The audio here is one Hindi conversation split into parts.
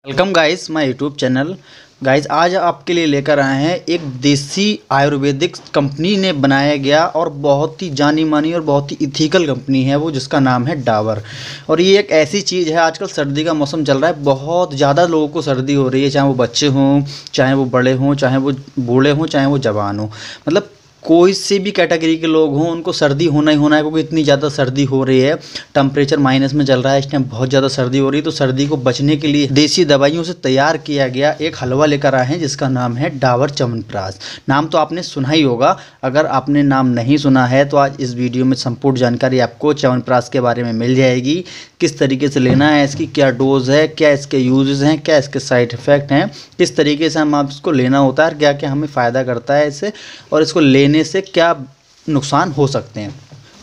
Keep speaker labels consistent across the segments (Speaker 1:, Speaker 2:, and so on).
Speaker 1: Welcome guys my YouTube channel. Guys आज आपके लिए लेकर आए हैं एक देसी आयुर्वेदिक कंपनी ने बनाया गया और बहुत ही जानी मानी और बहुत ही इथिकल कंपनी है वो, जिसका नाम है डाबर। और ये एक ऐसी चीज़ है, आजकल सर्दी का मौसम चल रहा है, बहुत ज़्यादा लोगों को सर्दी हो रही है, चाहे वो बच्चे हों, चाहे वो बड़े हों, चाहे वो बूढ़े हों, चाहे वो जवान हों, मतलब कोई से भी कैटेगरी के लोग हों उनको सर्दी होना ही होना है, क्योंकि इतनी ज़्यादा सर्दी हो रही है। टेम्परेचर माइनस में चल रहा है इस टाइम, बहुत ज़्यादा सर्दी हो रही है। तो सर्दी को बचने के लिए देसी दवाइयों से तैयार किया गया एक हलवा लेकर आए हैं जिसका नाम है डाबर च्यवनप्राश। नाम तो आपने सुना ही होगा, अगर आपने नाम नहीं सुना है तो आज इस वीडियो में संपूर्ण जानकारी आपको च्यवनप्राश के बारे में मिल जाएगी। किस तरीके से लेना है, इसकी क्या डोज है, क्या इसके यूजेस हैं, क्या इसके साइड इफ़ेक्ट हैं, किस तरीके से हम आप इसको लेना होता है, क्या क्या हमें फ़ायदा करता है इससे, और इसको लेने से क्या नुकसान हो सकते हैं।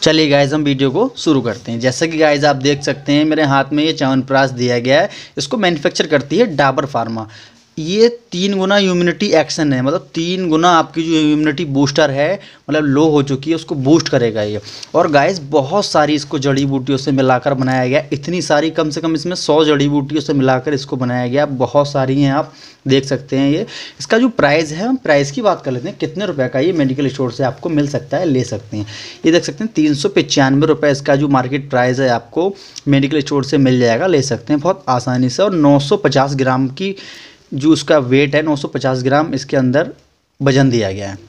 Speaker 1: चलिए गाइज हम वीडियो को शुरू करते हैं। जैसा कि गाइज आप देख सकते हैं मेरे हाथ में ये च्यवनप्राश दिया गया है। इसको मैन्युफैक्चर करती है डाबर फार्मा। ये 3 गुना इम्यूनिटी एक्शन है, मतलब 3 गुना आपकी जो इम्यूनिटी बूस्टर है, मतलब लो हो चुकी है उसको बूस्ट करेगा ये। और गाइस बहुत सारी इसको जड़ी बूटियों से मिलाकर बनाया गया, इतनी सारी, कम से कम इसमें 100 जड़ी बूटियों से मिलाकर इसको बनाया गया, बहुत सारी हैं, आप देख सकते हैं। ये इसका जो प्राइस है, हम प्राइस की बात कर लेते हैं, कितने रुपए का ये मेडिकल स्टोर से आपको मिल सकता है, ले सकते हैं। ये देख सकते हैं 395 रुपये इसका जो मार्केट प्राइस है, आपको मेडिकल स्टोर से मिल जाएगा, ले सकते हैं बहुत आसानी से। और 950 ग्राम की जो उसका वेट है, 950 ग्राम इसके अंदर वजन दिया गया है।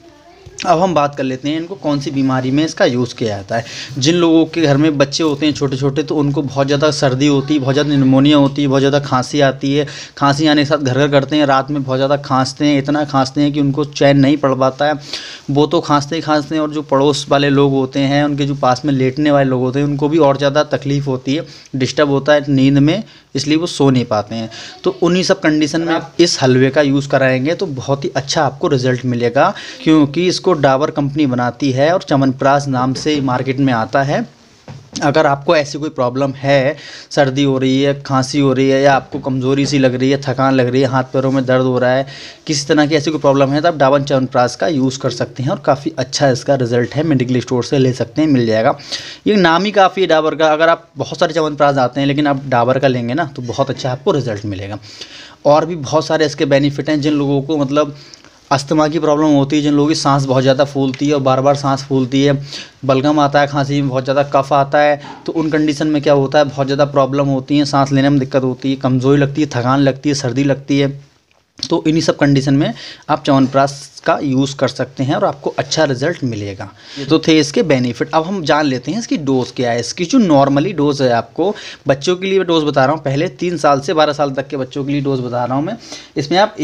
Speaker 1: अब हम बात कर लेते हैं इनको कौन सी बीमारी में इसका यूज़ किया जाता है। जिन लोगों के घर में बच्चे होते हैं छोटे छोटे, तो उनको बहुत ज़्यादा सर्दी होती है, बहुत ज़्यादा निमोनिया होती है, बहुत ज़्यादा खांसी आती है, खांसी आने के साथ घर घर करते हैं, रात में बहुत ज़्यादा खांसते हैं, इतना खांसते हैं कि उनको चैन नहीं पड़ पाता है। वो तो खांसते ही खांसते हैं, और जो पड़ोस वाले लोग होते हैं, उनके जो पास में लेटने वाले लोग होते हैं, उनको भी और ज़्यादा तकलीफ़ होती है, डिस्टर्ब होता है नींद में, इसलिए वो सो नहीं पाते हैं। तो उन्हीं सब कंडीशन में आप इस हलवे का यूज़ कराएंगे तो बहुत ही अच्छा आपको रिजल्ट मिलेगा, क्योंकि इसको डाबर कंपनी बनाती है और च्यवनप्राश नाम से मार्केट में आता है। अगर आपको ऐसी कोई प्रॉब्लम है, सर्दी हो रही है, खांसी हो रही है, या आपको कमज़ोरी सी लग रही है, थकान लग रही है, हाथ पैरों में दर्द हो रहा है, किसी तरह की ऐसी कोई प्रॉब्लम है, तो आप डाबर च्यवनप्राश का यूज़ कर सकते हैं और काफ़ी अच्छा इसका रिजल्ट है। मेडिकल स्टोर से ले सकते हैं, मिल जाएगा। ये नाम ही काफ़ी है डाबर का। अगर आप बहुत सारे च्यवनप्राश आते हैं, लेकिन आप डाबर का लेंगे ना तो बहुत अच्छा आपको रिजल्ट मिलेगा। और भी बहुत सारे इसके बेनिफिट हैं। जिन लोगों को मतलब अस्थमा की प्रॉब्लम होती है, जिन लोगों की सांस बहुत ज़्यादा फूलती है और बार बार सांस फूलती है, बलगम आता है, खांसी में बहुत ज़्यादा कफ आता है, तो उन कंडीशन में क्या होता है, बहुत ज़्यादा प्रॉब्लम होती है, सांस लेने में दिक्कत होती है, कमज़ोरी लगती है, थकान लगती है, सर्दी लगती है, तो इन्हीं सब कंडीशन में आप च्यवनप्राश का यूज़ कर सकते हैं और आपको अच्छा रिजल्ट मिलेगा। ये तो थे इसके बेनिफिट। अब हम जान लेते हैं इसकी डोज़ क्या है। इसकी जो नॉर्मली डोज़ है, आपको बच्चों के लिए डोज़ बता रहा हूँ, पहले 3 साल से 12 साल तक के बच्चों के लिए डोज़ बता रहा हूँ मैं। इसमें आप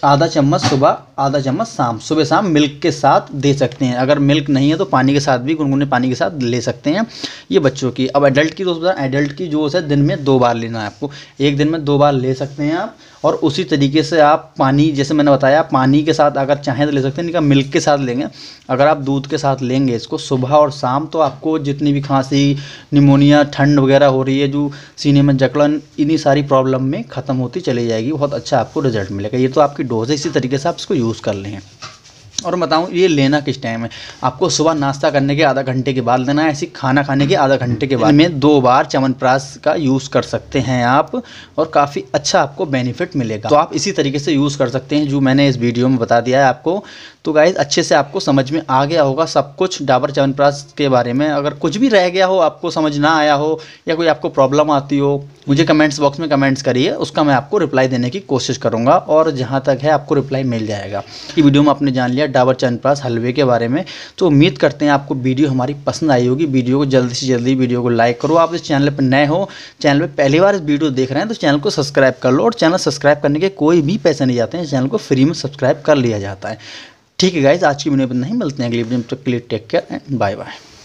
Speaker 1: आधा चम्मच सुबह, आधा चम्मच शाम, सुबह शाम मिल्क के साथ दे सकते हैं। अगर मिल्क नहीं है तो पानी के साथ भी, गुनगुने पानी के साथ ले सकते हैं, ये बच्चों की। अब एडल्ट की डोज़ बता रहा हूँ। एडल्ट की डोज़ है दिन में 2 बार लेना है आपको, एक दिन में 2 बार ले सकते हैं आप। और उसी तरीके से आप पानी, जैसे मैंने बताया, पानी के साथ अगर चाहें तो ले सकते हैं, इनका मिल्क के साथ लेंगे। अगर आप दूध के साथ लेंगे इसको सुबह और शाम, तो आपको जितनी भी खांसी, निमोनिया, ठंड वगैरह हो रही है, जो सीने में जकड़न, इन्हीं सारी प्रॉब्लम में ख़त्म होती चली जाएगी, बहुत अच्छा आपको रिजल्ट मिलेगा। ये तो आपकी डोज है, इसी तरीके से आप इसको यूज़ कर लें। और बताऊं ये लेना किस टाइम है, आपको सुबह नाश्ता करने के आधा घंटे के बाद लेना है, ऐसी खाना खाने के आधा घंटे के बाद में 2 बार च्यवनप्राश का यूज़ कर सकते हैं आप, और काफ़ी अच्छा आपको बेनिफिट मिलेगा। तो आप इसी तरीके से यूज़ कर सकते हैं जो मैंने इस वीडियो में बता दिया है आपको। तो गाइस अच्छे से आपको समझ में आ गया होगा सब कुछ डाबर च्यवनप्राश के बारे में। अगर कुछ भी रह गया हो, आपको समझ ना आया हो, या कोई आपको प्रॉब्लम आती हो, मुझे कमेंट्स बॉक्स में कमेंट्स करिए, उसका मैं आपको रिप्लाई देने की कोशिश करूँगा, और जहाँ तक है आपको रिप्लाई मिल जाएगा। ये वीडियो में आपने जान लिया डाबर च्यवनप्राश हलवे के बारे में। तो उम्मीद करते हैं आपको वीडियो हमारी पसंद आई होगी। वीडियो को जल्दी से जल्दी वीडियो को लाइक करो। आप इस चैनल पर नए हो, चैनल पर पहली बार इस वीडियो देख रहे हैं, तो चैनल को सब्सक्राइब कर लो। और चैनल सब्सक्राइब करने के कोई भी पैसे नहीं जाते हैं, चैनल को फ्री में सब्सक्राइब कर लिया जाता है। ठीक है गाइज, आज की वीडियो में नहीं, मिलते हैं अगली वीडियो में। तब तक के लिए take care and bye bye.